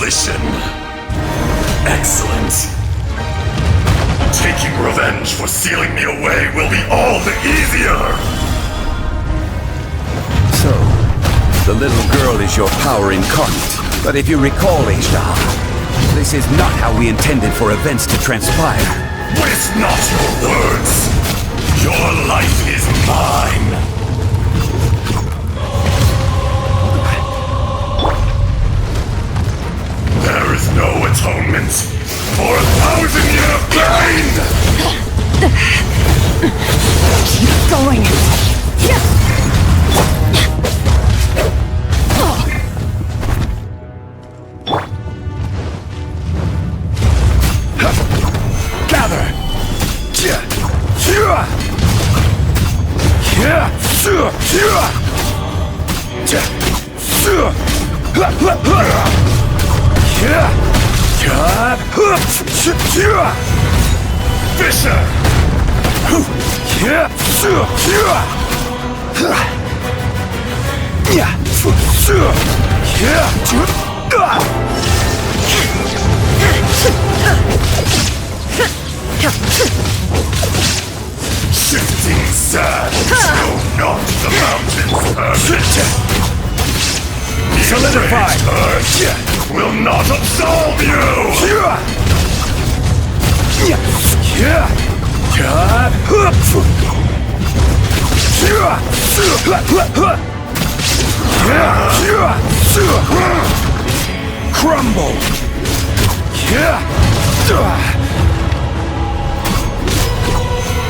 volition. Excellent. Taking revenge for sealing me away will be all the easier! So, the little girl is your power incarnate. But if you recall, AZHDAHA, this is not how we intended for events to transpire. Waste not your words! Your life is mine! There is no atonement for 1,000-year pain! Keep going! Gather! Fisher! Shifting sand will knock the mountains permanent. Solidify! Earth will not absolve you! Crumble!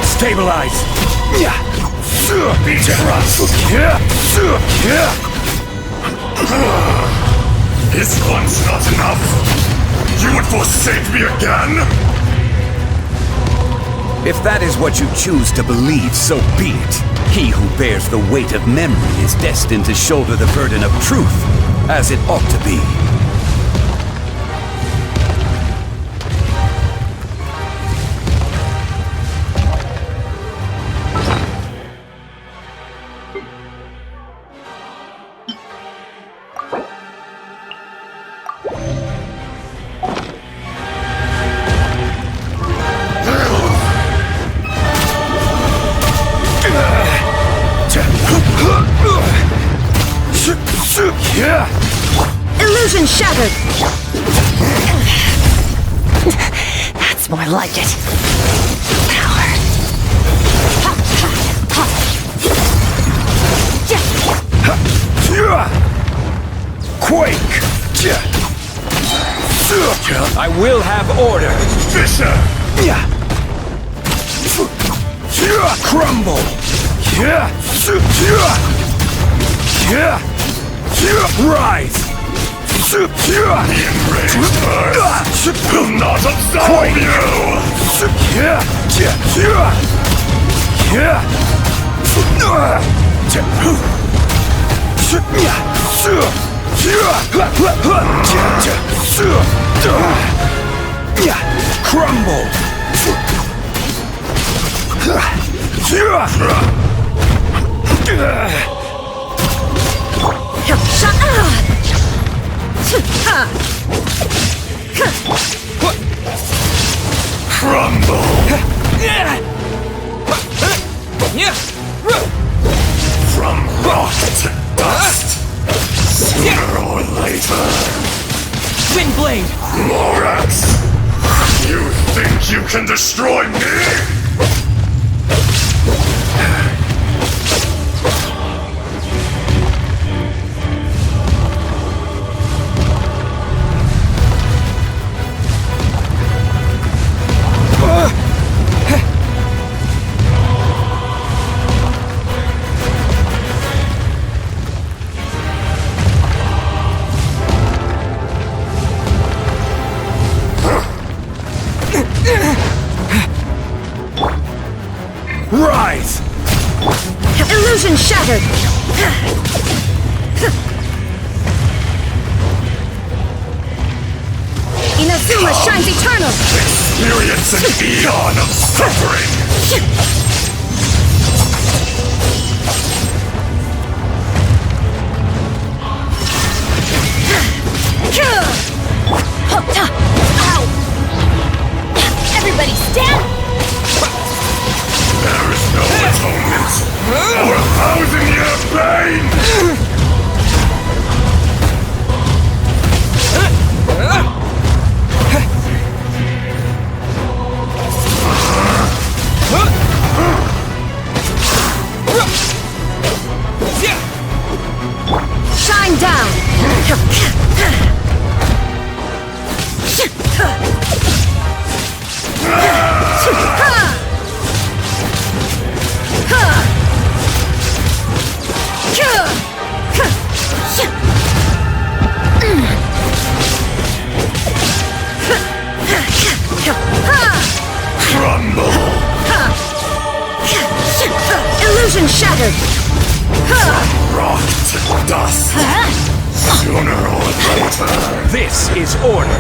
Stabilize! Be crushed! Is once not enough? You would forsake me again? If that is what you choose to believe, so be it. He who bears the weight of memory is destined to shoulder the burden of truth, as it ought to be. Illusion shattered! That's more like it. Power. Quake! I will have order! Fisher! Crumble! Rise! The enraged earth will not absolve Crumble! Crumble! From rock to dust! Sooner or later! Windblade! Lorax! You think you can destroy me? Rise! Illusion shattered! Inazuma shines eternal! Experience an eon of suffering! down! Crumble! Illusion shattered! Rock to dust! Sooner or later! This is order.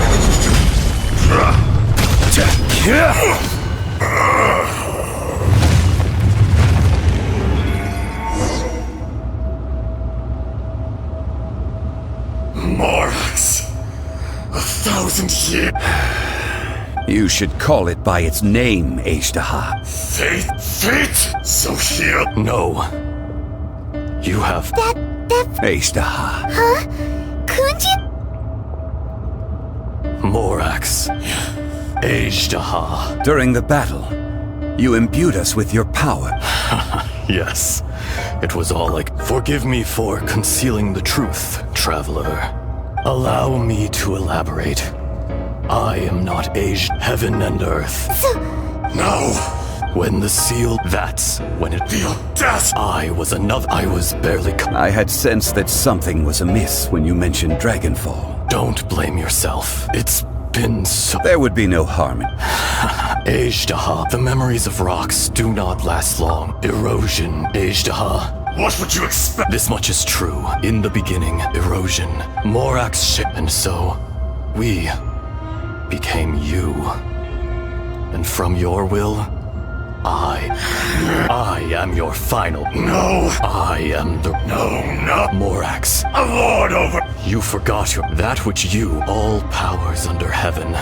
Morax! 1,000 years! You should call it by its name, AZHDAHA. Fate! So here... No. You have... AZHDAHA. Kunjin? Morax. AZHDAHA. During the battle, you imbued us with your power. Yes. It was all like... Forgive me for concealing the truth, traveler. Allow me to elaborate. I am not heaven and earth. No! When the seal... That's when it... The audacity! I was another... I was barely... I had sensed that something was amiss when you mentioned Dragonfall. Don't blame yourself. It's been so... There would be no harm in... AZHDAHA. The memories of rocks do not last long. Erosion, AZHDAHA. What would you expect? This much is true. In the beginning, erosion. Morax ship. And so, we became you. And from your will, I am your final. No! I am the... No! Morax. A lord over... You forgot that which you, all powers under heaven,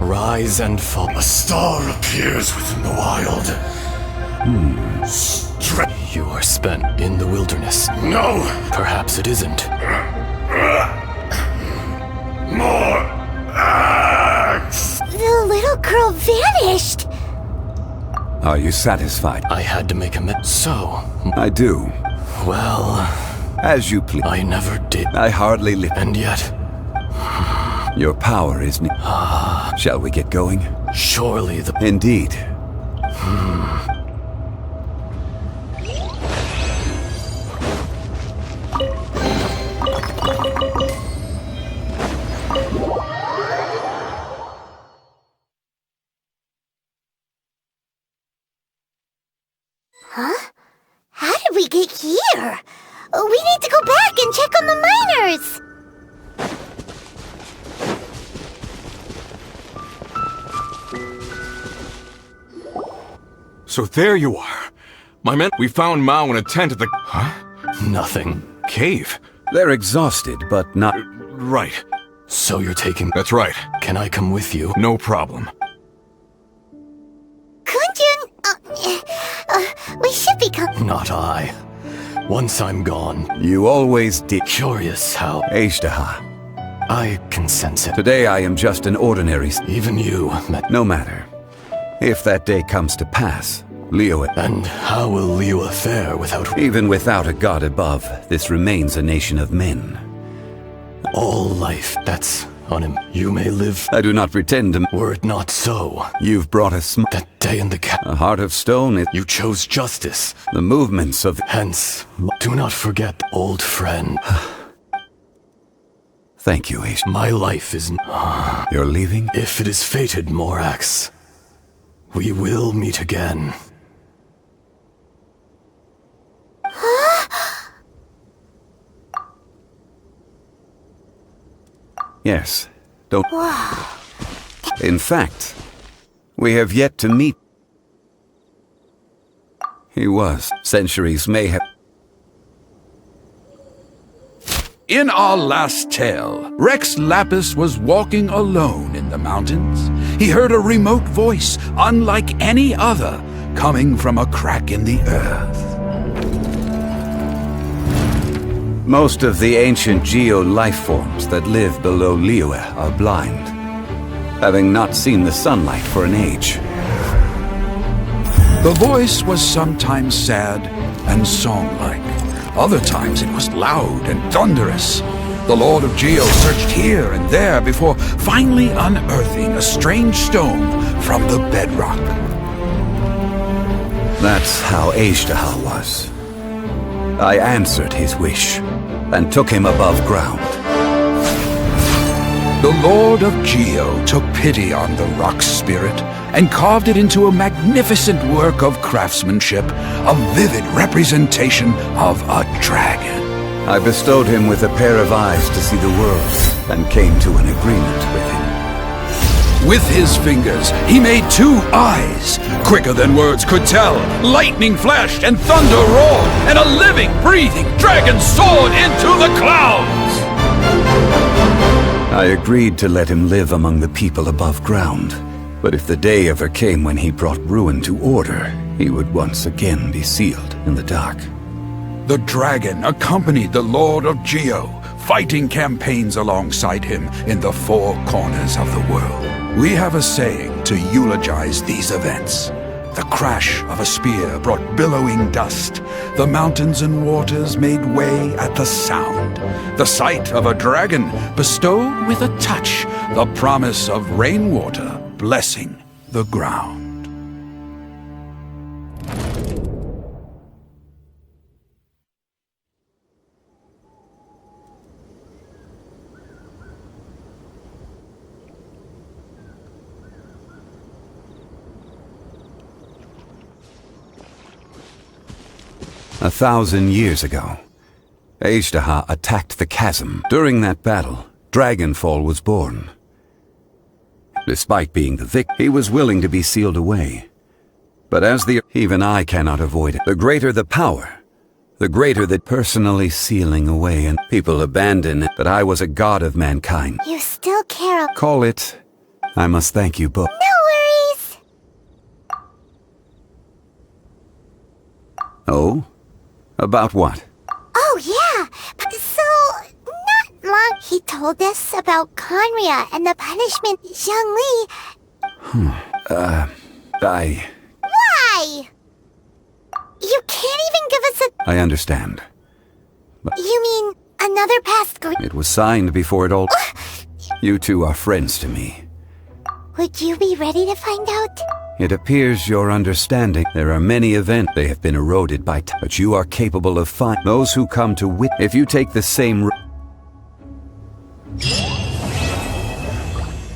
rise and fall. A star appears within the wild. You are spent in the wilderness. No! Perhaps it isn't. More axe! The little girl vanished! Are you satisfied? I had to make a So, I do. well, As you please. I never did. I hardly live. And yet, Your power is near. Shall we get going? surely the... Indeed. How did we get here? We need to go back and check on the miners! So there you are. My men, we found Mao in a tent at the... Nothing. Cave. They're exhausted, but not... Right. So you're taking... That's right. Can I come with you? No problem. Kunjun! We should be Not I. Once I'm gone, You always did. curious how... AZHDAHA. I can sense it. Today I am just an ordinary... Even you met... No matter. If that day comes to pass, Liyue... And how will Liyue fare without... Even without a god above, this remains a nation of men. all life? That's on him. You may live... I do not pretend to... Were it not so... You've brought a That day in the A heart of stone. You chose justice. The movements of... Hence, do not forget, old friend. Thank you, Ace. My life is... You're leaving? If it is fated, Morax, we will meet again. Yes. Don't... In fact, we have yet to meet. He was. Centuries may have... In our last tale, Rex Lapis was walking alone in the mountains. He heard a remote voice, unlike any other, coming from a crack in the earth. Most of the ancient geo-life forms that live below Liyue are blind, having not seen the sunlight for an age. The voice was sometimes sad and song-like. Other times it was loud and thunderous. The Lord of Geo searched here and there before finally unearthing a strange stone from the bedrock. That's how AZHDAHA was. I answered his wish and took him above ground. The Lord of Geo took pity on the rock spirit and carved it into a magnificent work of craftsmanship, a vivid representation of a dragon. I bestowed him with a pair of eyes to see the world and came to an agreement with him. With his fingers, he made 2 eyes, quicker than words could tell. Lightning flashed and thunder roared, and a living, breathing dragon soared into the clouds! I agreed to let him live among the people above ground, but if the day ever came when he brought ruin to order, he would once again be sealed in the dark. The dragon accompanied the Lord of Geo, fighting campaigns alongside him in the 4 corners of the world. We have a saying to eulogize these events. The crash of a spear brought billowing dust. The mountains and waters made way at the sound. The sight of a dragon bestowed with a touch the promise of rainwater blessing the ground. A 1,000 years ago, AZHDAHA attacked the chasm. During that battle, Dragonfall was born. Despite being the victor, he was willing to be sealed away. But even I cannot avoid it. The greater the power, the greater the personally sealing away, and people abandon it. But I was a god of mankind. You still care. Call it, I must thank you both. No worries. Oh? About what? Oh, yeah. So, not long he told us about Conria and the punishment Zhongli. Why? You can't even give us a... I understand. But You mean another past it was signed before it all... You two are friends to me. Would you be ready to find out? It appears you're understanding. There are many events they have been eroded by but you are capable of those who come to wit. If you take the same